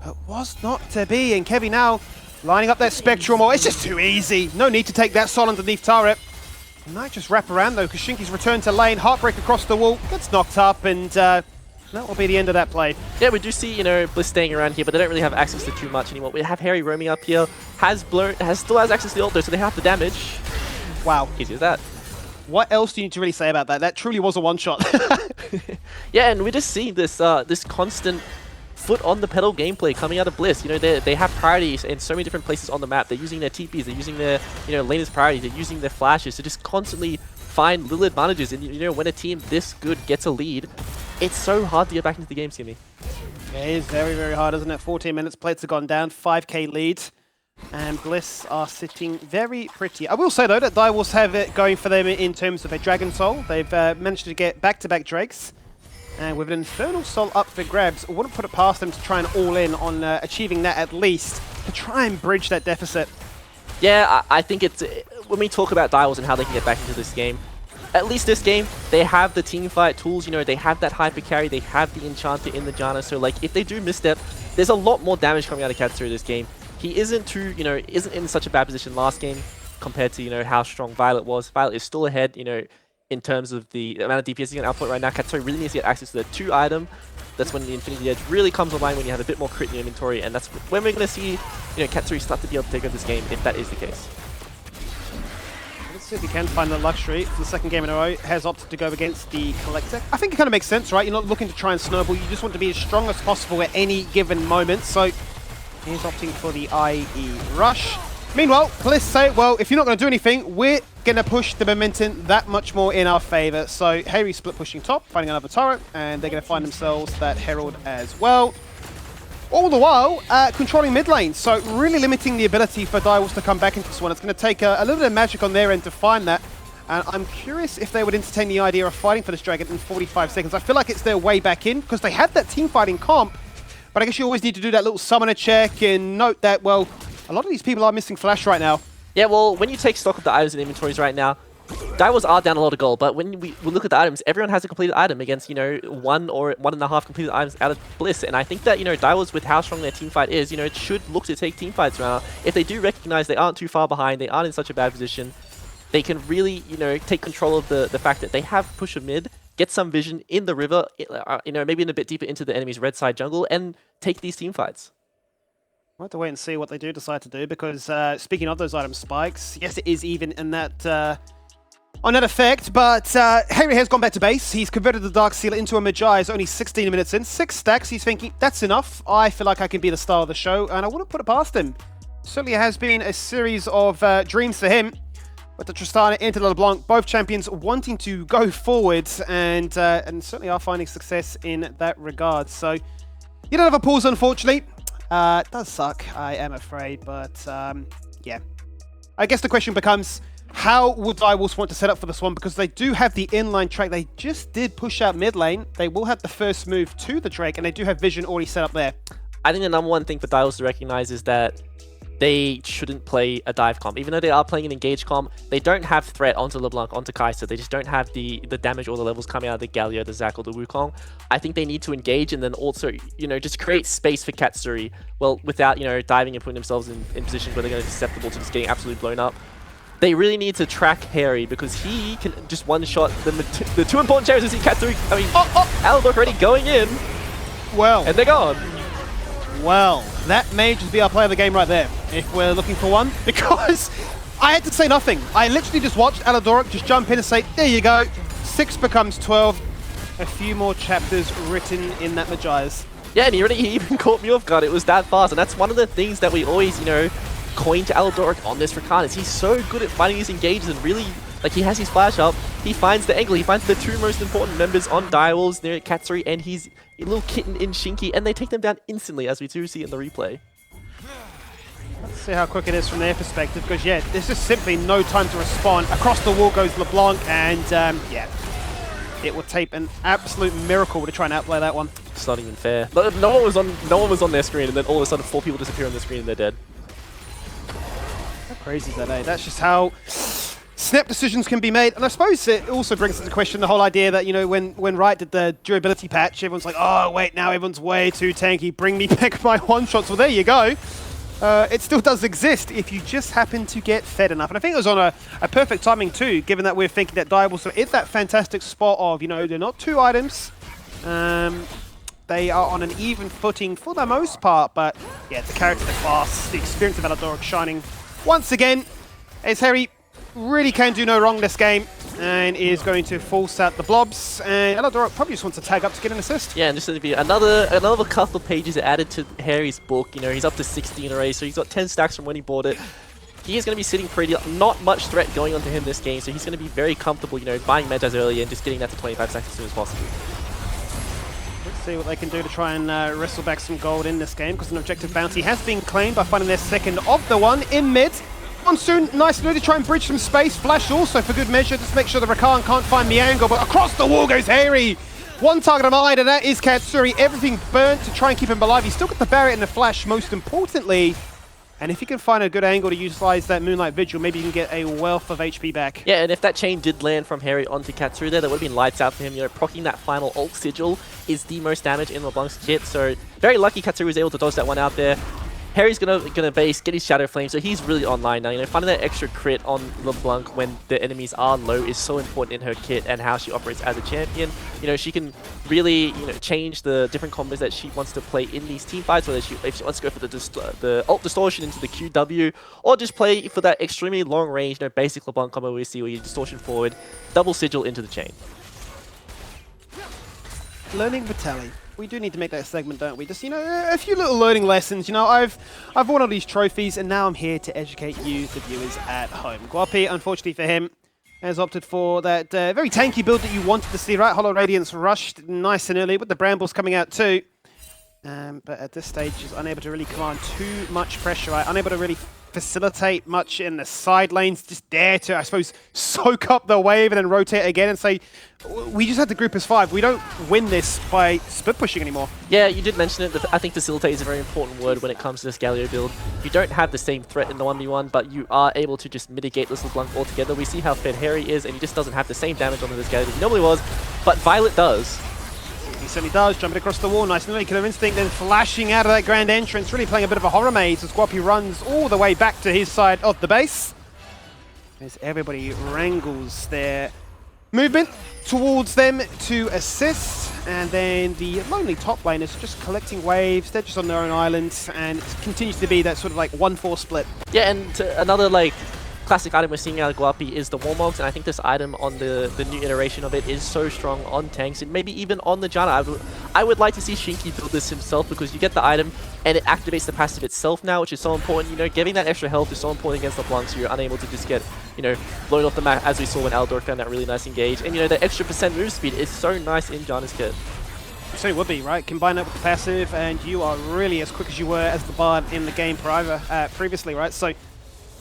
S1: but was not to be. And Kevin now lining up that Spectrum, it's just too easy. No need to take that Sol underneath turret. Might just wrap around though, because Shinky's returned to lane, Heartbreak across the wall, gets knocked up, and that will be the end of that play.
S2: Yeah, we do see, Bliss staying around here, but they don't really have access to too much anymore. We have Harry roaming up here, still has access to the ult though, so they have the damage.
S1: Wow.
S2: Easy as that.
S1: What else do you need to really say about that? That truly was a one-shot.
S2: Yeah, and we just see this this constant foot on the pedal gameplay coming out of Bliss. They have priorities in so many different places on the map. They're using their TPs, they're using their, laners priorities, they're using their flashes to just constantly find little advantages. And, when a team this good gets a lead, it's so hard to get back into the game, Skimmy.
S1: It is very, very hard, isn't it? 14 minutes, plates have gone down, 5k lead. And Bliss are sitting very pretty. I will say, though, that Direwolves have it going for them in terms of a Dragon Soul. They've managed to get back-to-back Drakes. And with an Infernal Soul up for grabs, I wouldn't put it past them to try and all-in on achieving that at least, to try and bridge that deficit.
S2: Yeah, I think it's... When we talk about Direwolves and how they can get back into this game, at least this game, they have the teamfight tools, they have that hyper carry, they have the enchanter in the Janna, so if they do misstep, there's a lot more damage coming out of Katsuri this game. He isn't too, isn't in such a bad position last game compared to, how strong Violet was. Violet is still ahead, in terms of the amount of DPS he can output right now. Katsuri really needs to get access to the 2 item. That's when the Infinity Edge really comes online, when you have a bit more crit in your inventory, and that's when we're going to see, Katsuri start to be able to take over this game, if that is the case.
S1: Let's see if he can find the luxury. For the second game in a row, has opted to go against the Collector. I think it kind of makes sense, right? You're not looking to try and snowball. You just want to be as strong as possible at any given moment. So He's opting for the IE rush. Meanwhile, Bliss say, well, if you're not going to do anything, we're going to push the momentum that much more in our favor. So Harry split pushing top, finding another turret, and they're going to find themselves that Herald as well. All the while, controlling mid lane, so really limiting the ability for Direwolves to come back into this one. It's going to take a little bit of magic on their end to find that. And I'm curious if they would entertain the idea of fighting for this dragon in 45 seconds. I feel like it's their way back in, because they had that team fighting comp, but I guess you always need to do that little summoner check and note that, well, a lot of these people are missing flash right now.
S2: Yeah, well, when you take stock of the items and inventories right now, Direwolves are down a lot of gold, but when we look at the items, everyone has a completed item against, you know, 1 or 1.5 completed items out of Bliss. And I think that, you know, Direwolves, with how strong their team fight is, you know, it should look to take team fights now. If they do recognize they aren't too far behind, they aren't in such a bad position, they can really, you know, take control of the fact that they have push of mid, get some vision in the river, you know, maybe in a bit deeper into the enemy's red side jungle, and take these team fights.
S1: We'll have to wait and see what they do decide to do, because speaking of those item spikes, yes, it is even in that on that effect, but Harry has gone back to base. He's converted the Dark Sealer into a Magi. It's only 16 minutes in, 6 stacks. He's thinking, that's enough. I feel like I can be the star of the show, and I wouldn't put it past him. Certainly has been a series of dreams for him. But the Tristana into the LeBlanc, both champions wanting to go forwards, and certainly are finding success in that regard. So, you don't have a pause, unfortunately. It does suck, I am afraid, but yeah. I guess the question becomes, how would Direwolves want to set up for this one? Because they do have the inline track. They just did push out mid lane. They will have the first move to the Drake, and they do have vision already set up there.
S2: I think the number one thing for Direwolves to recognize is that they shouldn't play a dive comp. Even though they are playing an engage comp, they don't have threat onto LeBlanc, onto Kai'Sa. They just don't have the damage or the levels coming out of the Galio, the Zac, or the Wukong. I think they need to engage and then also, you know, just create space for Katsuri, well, without, you know, diving and putting themselves in positions where they're going to be susceptible to just getting absolutely blown up. They really need to track Harry, because he can just one-shot the two important characters. You see Katsuri, I mean, Aldok already going in,
S1: Well,
S2: and they're gone.
S1: well, that may just be our play of the game right there, if we're looking for one, because I had to say nothing. I literally just watched Aladoric just jump in and say, there you go, 6 becomes 12. A few more chapters written in that Magi's.
S2: Yeah, and he even caught me off guard. It was that fast, and that's one of the things that we always, you know, coin to Aladoric on this Rakan, is he's so good at finding these engages and really, like, he has his flash up, he finds the angle, he finds the 2 most important members on Direwolves near Katsuri, and he's a little kitten in Shinky, and they take them down instantly, as we do see in the replay.
S1: Let's see how quick it is from their perspective, because yeah, there's just simply no time to respond. Across the wall goes LeBlanc, and yeah, it would take an absolute miracle to try and outplay that one.
S2: It's not even fair. No one was on their screen, and then all of a sudden 4 people disappear on the screen and they're dead.
S1: How crazy is that, eh? That's just how snap decisions can be made. And I suppose it also brings into question the whole idea that, you know, when Riot did the durability patch, everyone's like, oh, wait, now everyone's way too tanky. Bring me back my one-shots. Well, there you go. It still does exist if you just happen to get fed enough. And I think it was on a perfect timing too, given that we're thinking that Direwolves are in that fantastic spot of, you know, they're not 2 items. They are on an even footing for the most part, but yeah, the character, the class, the experience of Aladoric shining once again, as Harry really can do no wrong this game, and is going to force out the blobs, and Aladoric probably just wants to tag up to get an assist.
S2: Yeah, and just to be another couple of pages added to Harry's book. You know, he's up to 16 already, so he's got 10 stacks from when he bought it. He is going to be sitting pretty, not much threat going onto him this game, so he's going to be very comfortable, you know, buying Magi's early and just getting that to 25 stacks as soon as possible.
S1: Let's see what they can do to try and wrestle back some gold in this game, because an objective bounty has been claimed by finding their second of the one in mid. Monsoon, nice move to try and bridge some space. Flash also for good measure, just make sure the Rakan can't find the angle, but across the wall goes Harry. One target of mine, and that is Katsuri. Everything burnt to try and keep him alive. He's still got the barrier and the flash, most importantly. And if he can find a good angle to utilize that Moonlight Vigil, maybe he can get a wealth of HP back.
S2: Yeah, and if that chain did land from Harry onto Katsuri there, that would have been lights out for him. You know, proccing that final ult sigil is the most damage in LeBlanc's kit, so very lucky Katsuri was able to dodge that one out there. Harry's gonna base, get his Shadow Flame, so he's really online now. You know, finding that extra crit on LeBlanc when the enemies are low is so important in her kit and how she operates as a champion. You know, she can really, you know, change the different combos that she wants to play in these team fights, whether if she wants to go for the ult distortion into the QW, or just play for that extremely long range, you know, basic LeBlanc combo we see where you distortion forward, double sigil into the chain.
S1: Learning Vitaly. we do need to make that segment, don't we? Just, you know, a few little learning lessons. You know, I've won all these trophies, and now I'm here to educate you, the viewers at home. Guapi, unfortunately for him, has opted for that very tanky build that you wanted to see, right? Hollow Radiance rushed nice and early, with the Brambles coming out too. But at this stage, he's unable to really command too much pressure, right? Unable to really facilitate much in the side lanes, just dare to, I suppose, soak up the wave and then rotate again and say, we just had to group as 5. We don't win this by split pushing anymore.
S2: Yeah, you did mention it. I think facilitate is a very important word when it comes to this Galio build. You don't have the same threat in the 1v1, but you are able to just mitigate this LeBlanc altogether. We see how fed Harry is, and he just doesn't have the same damage onto this Galio as he normally was, but Violet does.
S1: He certainly does, jumping across the wall, nice and early, Killer Instinct, then flashing out of that grand entrance, really playing a bit of a horror maze as Guapi runs all the way back to his side of the base. As everybody wrangles their movement towards them to assist, and then the lonely top lane is just collecting waves. They're just on their own island, and it continues to be that sort of like 1-4 split.
S2: Yeah, and another like classic item we're seeing out of Guapi is the Warmogs, and I think this item on the new iteration of it is so strong on tanks and maybe even on the Janna. I would like to see Shinky build this himself, because you get the item and it activates the passive itself now, which is so important. You know, getting that extra health is so important against LeBlanc, so you're unable to just get, you know, blown off the map, as we saw when Aldor found that really nice engage. And you know, the extra % move speed is so nice in Janna's kit.
S1: It certainly would be, right? Combine that with the passive, and you are really as quick as you were as the Bard in the game previously, right? So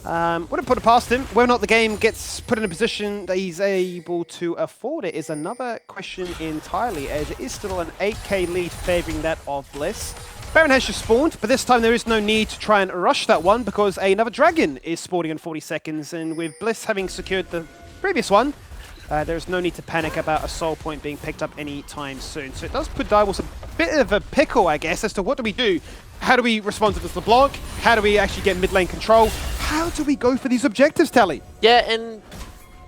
S1: wouldn't put it past him. Whether or not the game gets put in a position that he's able to afford it is another question entirely, as it is still an 8k lead favouring that of Bliss. Baron has just spawned, but this time there is no need to try and rush that one, because another Dragon is spawning in 40 seconds, and with Bliss having secured the previous one, there's no need to panic about a soul point being picked up anytime soon. So it does put Direwolves a bit of a pickle, I guess, as to what do we do? How do we respond to this LeBlanc? How do we actually get mid lane control? How do we go for these objectives, Tally?
S2: Yeah, and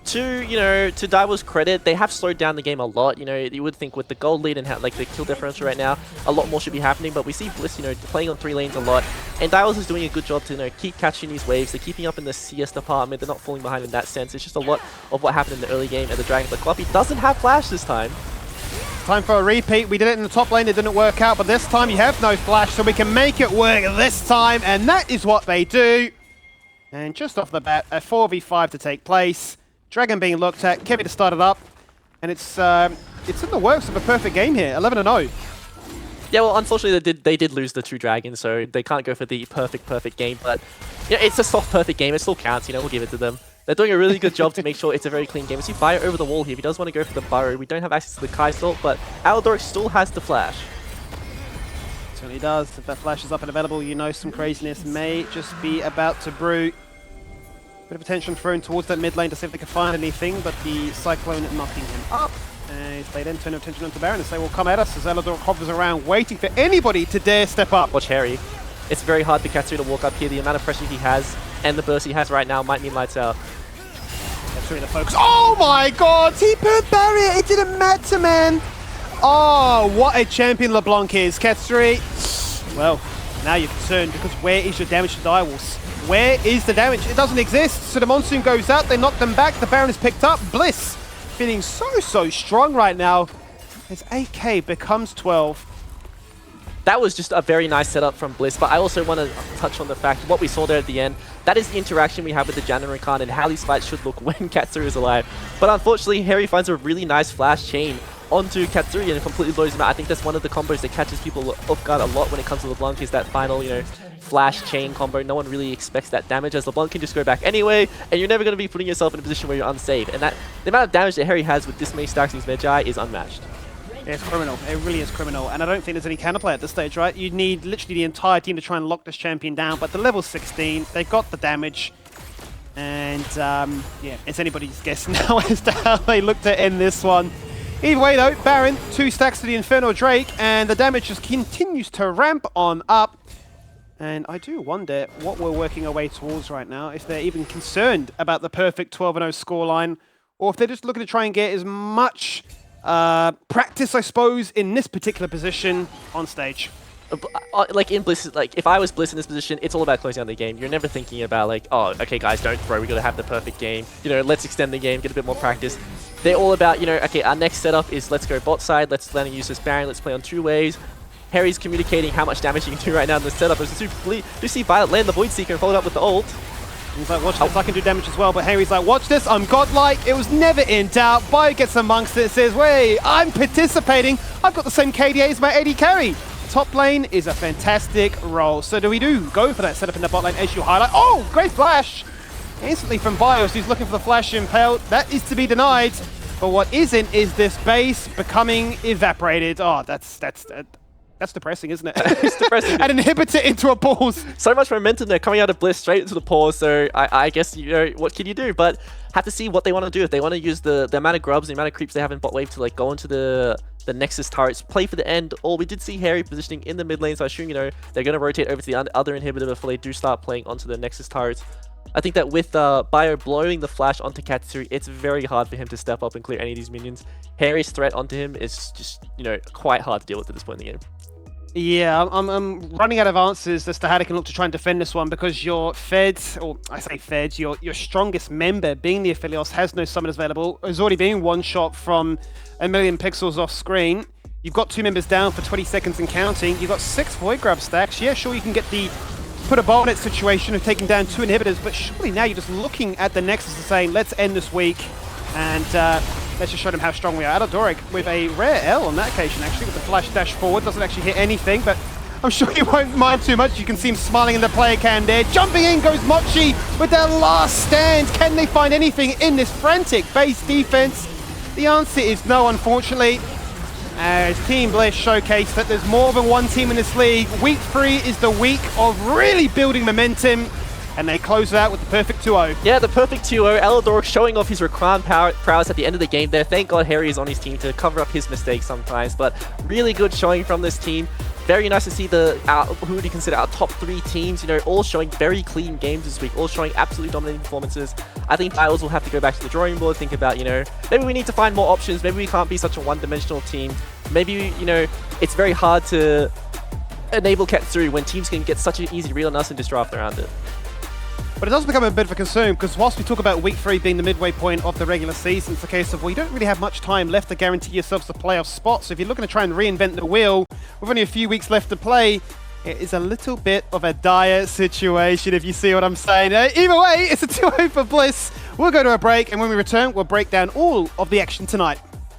S2: to, you know, to Daiwo's credit, they have slowed down the game a lot. You know, you would think with the gold lead and like the kill differential right now, a lot more should be happening, but we see Bliss, you know, playing on 3 lanes a lot, and Daiwo's is doing a good job to, you know, keep catching these waves. They're keeping up in the CS department. They're not falling behind in that sense. It's just a lot of what happened in the early game at the Dragon, but Guapi doesn't have flash this time.
S1: Time for a repeat. We did it in the top lane, it didn't work out, but this time you have no flash, so we can make it work this time, and that is what they do. And just off the bat, a 4v5 to take place. Dragon being looked at, Kevin to start it up, and it's in the works of a perfect game here, 11-0.
S2: Yeah, well, unfortunately, they did lose the 2 dragons, so they can't go for the perfect game, but you know, it's a soft perfect game. It still counts, you know, we'll give it to them. They're doing a really good job to make sure it's a very clean game. We see Fire over the wall here. If he does want to go for the Burrow, we don't have access to the Kai Salt, but Aldor still has the flash.
S1: Certainly does. If that flash is up and available, you know some craziness may just be about to brew. Bit of attention thrown towards that mid lane to see if they can find anything, but the Cyclone knocking him up. And they then turn attention onto Baron and say, well, come at us, as Aldor hovers around waiting for anybody to dare step up.
S2: Watch Harry. It's very hard for Katsuri to walk up here. The amount of pressure he has and the burst he has right now might mean lights out.
S1: Katsuri the focus. Oh my god! He put barrier! It didn't matter, man! Oh, what a champion LeBlanc is. Katsuri, well, now you're concerned, because where is your damage to Direwolves? Where is the damage? It doesn't exist. So the Monsoon goes out, they knock them back, the Baron is picked up. Bliss feeling so strong right now as 8k becomes 12.
S2: That was just a very nice setup from Bliss, but I also want to touch on the fact what we saw there at the end. That is the interaction we have with the Jan and Rakan and how these fights should look when Katsuri is alive. But unfortunately, Harry finds a really nice flash chain onto Katsuri and completely blows him out. I think that's one of the combos that catches people off guard a lot when it comes to LeBlanc, is that final, you know, flash chain combo. No one really expects that damage, as LeBlanc can just go back anyway, and you're never going to be putting yourself in a position where you're unsafe. And that the amount of damage that Harry has with this many stacks in his Magi is unmatched.
S1: Yeah, it's criminal. It really is criminal. And I don't think there's any counterplay at this stage, right? You need literally the entire team to try and lock this champion down. But the level 16, they've got the damage. And yeah, it's anybody's guess now as to how they look to end this one. Either way though, Baron, 2 stacks to the Inferno Drake, and the damage just continues to ramp on up. And I do wonder what we're working our way towards right now, if they're even concerned about the perfect 12-0 scoreline, or if they're just looking to try and get as much practice, I suppose, in this particular position on stage.
S2: Like in Bliss, like if I was Bliss in this position, it's all about closing out the game. You're never thinking about like, oh, okay guys, don't throw, we gotta have the perfect game. You know, let's extend the game, get a bit more practice. they're all about, you know, okay, our next setup is let's go bot side, let's learn to use this Baron, let's play on 2 ways. Harry's communicating how much damage he can do right now in the setup. As you see Violet land the Void Seeker and follow it up with the ult.
S1: He's like, watch this, I can do damage as well, but Harry's like, watch this, I'm godlike, it was never in doubt. Bio gets amongst it, says, wait, I'm participating, I've got the same KDA as my AD carry. Top lane is a fantastic role. So do we go for that setup in the bot lane as you highlight? Oh, great flash! Instantly from Bios, he's looking for the flash impale. That is to be denied. But what isn't is this base becoming evaporated. Oh, that's depressing, isn't it?
S2: It's depressing.
S1: An inhibitor into a pause.
S2: So much momentum there coming out of Bliss straight into the pause, so I guess, you know, what can you do? But have to see what they want to do. If they want to use the amount of grubs, the amount of creeps they have in bot wave to like go into the Nexus turrets, play for the end, or we did see Harry positioning in the mid lane, so I assume, you know, they're going to rotate over to the other inhibitor before they do start playing onto the Nexus turrets. I think that with Bio blowing the flash onto Katsuri, it's very hard for him to step up and clear any of these minions. Harry's threat onto him is just, you know, quite hard to deal with at this point in the game.
S1: Yeah, I'm running out of answers as to how they can look to try and defend this one, because your Feds, or I say Feds, your strongest member, being the Aphelios, has no summoners available, is already being one shot from a million pixels off screen. You've got 2 members down for 20 seconds and counting. You've got 6 Void Grab stacks. Yeah, sure, you can get the put a bolt in it situation of taking down 2 inhibitors, but surely now you're just looking at the Nexus and saying, let's end this week, and let's just show them how strong we are. Adaldoric with a rare L on that occasion, actually, with the flash dash forward. Doesn't actually hit anything, but I'm sure you won't mind too much. You can see him smiling in the player cam there. Jumping in goes Mochi with their last stand. Can they find anything in this frantic base defense? The answer is no, unfortunately. As Team Bliss showcased that there's more than one team in this league. Week 3 is the week of really building momentum, and they close it out with the perfect 2-0.
S2: Yeah, the perfect 2-0. Aladoric showing off his Rakran prowess at the end of the game there. Thank God Harry is on his team to cover up his mistakes sometimes, but really good showing from this team. Very nice to see who would you consider our top 3 teams, you know, all showing very clean games this week, all showing absolutely dominating performances. I think Biles will have to go back to the drawing board, think about, you know, maybe we need to find more options, maybe we can't be such a one-dimensional team. Maybe, you know, it's very hard to enable Katsuri when teams can get such an easy read on us and just draft around it.
S1: But it does become a bit of a concern, because whilst we talk about week 3 being the midway point of the regular season, it's a case of, well, you don't really have much time left to guarantee yourselves a playoff spot. So if you're looking to try and reinvent the wheel with only a few weeks left to play, it is a little bit of a dire situation, if you see what I'm saying. Either way, it's a 2-0 for Bliss. We'll go to a break, and when we return, we'll break down all of the action tonight.